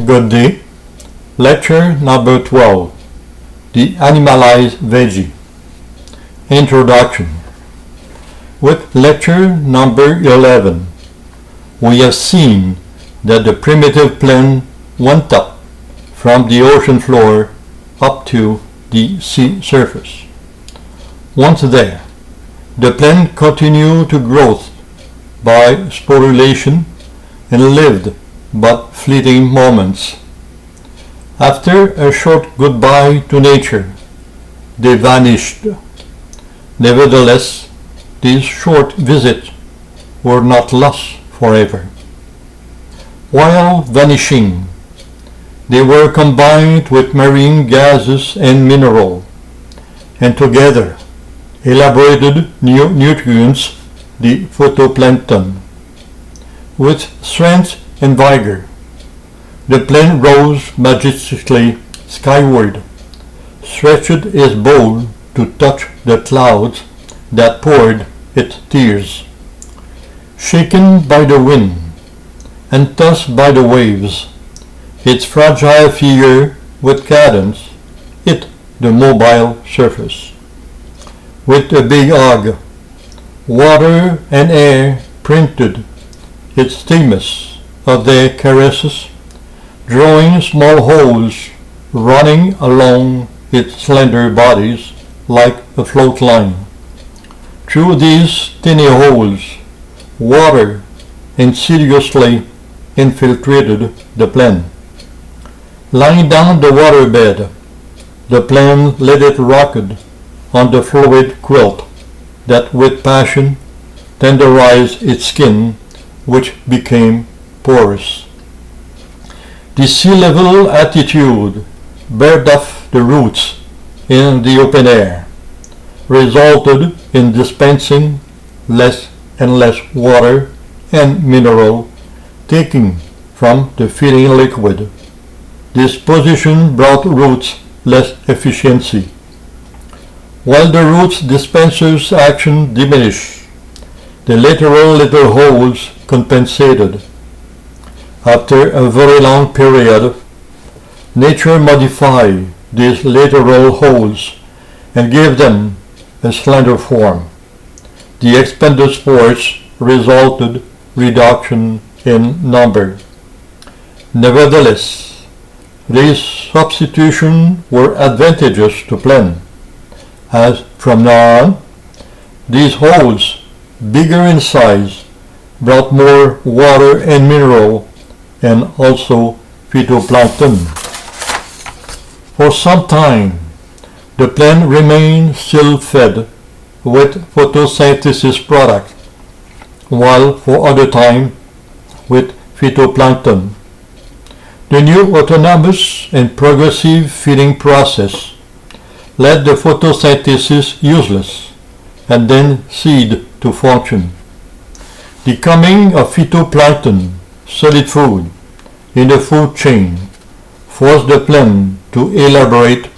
Good day. Lecture number 12. The Animalized Veggie. Introduction. With lecture number 11, we have seen that the primitive plant went up from the ocean floor up to the sea surface. Once there, the plant continued to grow by sporulation and lived but fleeting moments. After a short goodbye to nature, they vanished. Nevertheless, these short visits were not lost forever. While vanishing, they were combined with marine gases and minerals, and together elaborated new nutrients, the phytoplankton. With strength and vigor, the plant rose majestically skyward, stretched its bowl to touch the clouds that poured its tears. Shaken by the wind and tossed by the waves, its fragile figure with cadence hit the mobile surface. With a big hug, water and air printed its stigmas of their caresses, drawing small holes running along its slender bodies like a float line. Through these tiny holes, water insidiously infiltrated the plant. Lying down the waterbed, the plant let it rock on the fluid quilt that with passion tenderized its skin, which became porous. The sea-level attitude bared off the roots in the open air, resulted in dispensing less and less water and mineral taken from the feeding liquid. This position brought roots less efficiency. While the roots dispenser's action diminished, the lateral little holes compensated. After a very long period, nature modified these lateral holes and gave them a slender form. The expanded spores resulted reduction in number. Nevertheless, these substitutions were advantageous to plant, as from now on, these holes, bigger in size, brought more water and mineral and also phytoplankton. For some time, the plant remained still fed with photosynthesis product, while for other time with phytoplankton. The new autonomous and progressive feeding process led the photosynthesis useless and then ceased to function. The coming of phytoplankton, solid food, in the food chain forced the plant to elaborate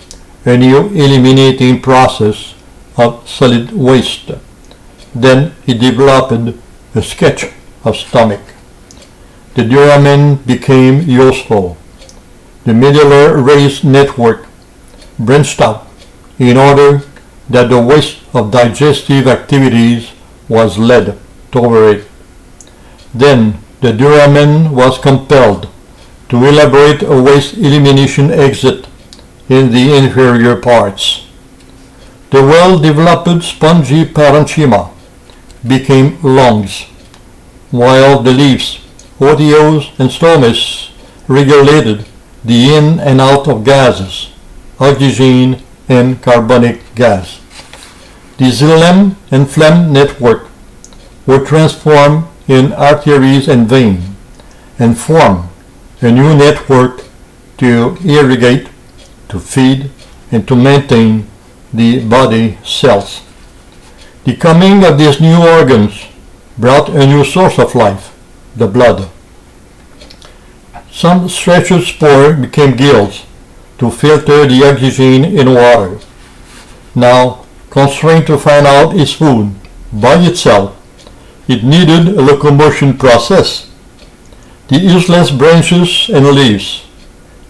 a new eliminating process of solid waste. Then he developed a sketch of stomach. The duramen became useful. The medullary race network branched out in order that the waste of digestive activities was led toward it. Then the duramen was compelled to elaborate a waste elimination exit in the inferior parts. The well-developed spongy parenchyma became lungs, while the leaves, otioles, and stomachs regulated the in and out of gases, oxygen and carbonic gas. The xylem and phlegm network were transformed in arteries and veins and formed a new network to irrigate, to feed, and to maintain the body cells. The coming of these new organs brought a new source of life, the blood. Some stretched spores became gills to filter the oxygen in water. Now, constrained to find out its food by itself, it needed a locomotion process. The useless branches and leaves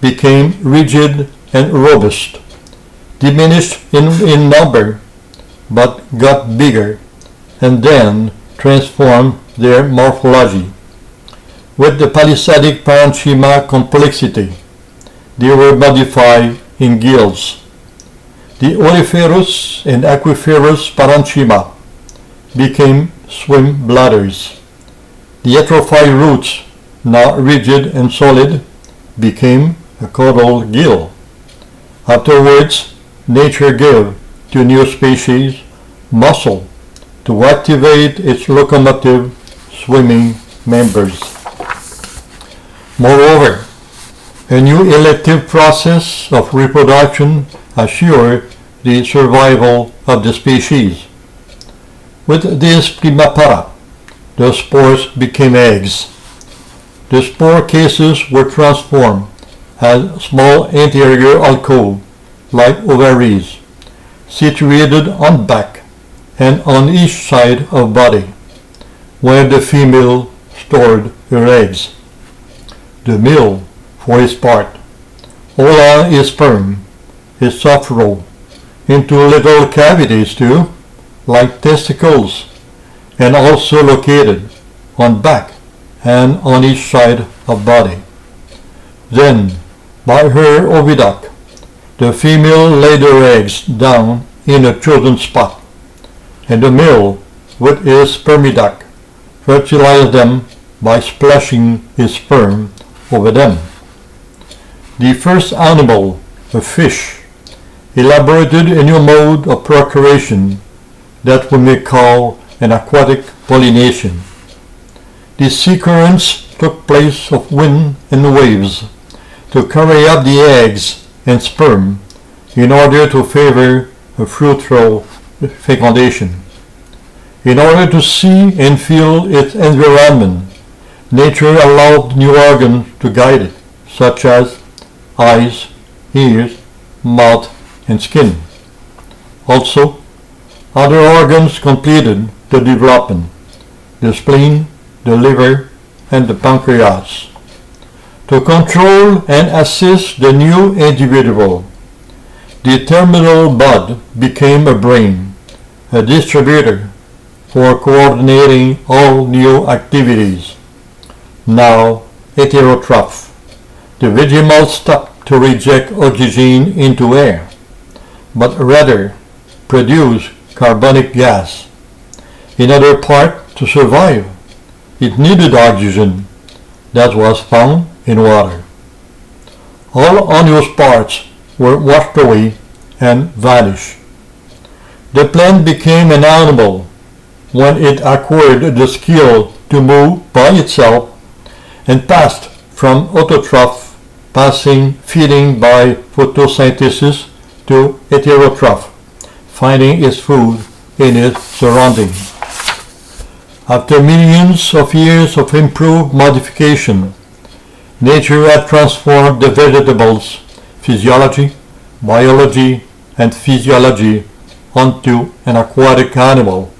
became rigid and robust, diminished in number, but got bigger, and then transformed their morphology. With the palisadic parenchyma complexity, they were modified in gills. The oleferous and aquiferous parenchyma became swim bladders. The atrophied roots, now rigid and solid, became a caudal gill. Afterwards, nature gave to new species muscle to activate its locomotive swimming members. Moreover, a new elective process of reproduction assured the survival of the species. With this primipara, the spores became eggs. The spore cases were transformed as small anterior alcove, like ovaries, situated on back and on each side of body, where the female stored her eggs. The male, for his part, allowed his sperm, his soft roe, into little cavities too, like testicles, and also located on back and on each side of body. Then, by her oviduct, the female laid her eggs down in a chosen spot, and the male, with his spermiduct, fertilized them by splashing his sperm over them. The first animal, a fish, elaborated a new mode of procreation that we may call an aquatic pollination. The sea currents took place of wind and waves to carry up the eggs and sperm in order to favor a fruitful fecundation. In order to see and feel its environment, nature allowed new organs to guide it, such as eyes, ears, mouth, and skin. Also, other organs completed the development: the spleen, the liver, and the pancreas. To control and assist the new individual, the terminal bud became a brain, a distributor for coordinating all new activities. Now heterotroph, the vegemal stopped to reject oxygen into air, but rather produce carbonic gas. In other part, to survive, it needed oxygen that was found in water. All unused parts were washed away and vanished. The plant became an animal when it acquired the skill to move by itself and passed from autotroph, passing feeding by photosynthesis, to heterotroph, finding its food in its surroundings. After millions of years of improved modification, nature had transformed the vegetable's physiology, biology, and physiology onto an aquatic animal,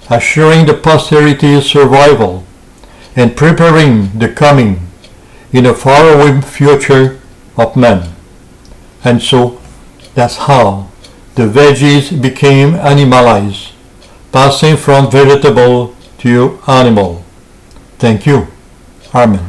assuring the posterity's survival and preparing the coming in a faraway future of man. And so, that's how the veggies became animalized, passing from vegetable to animal. Thank you. Amen.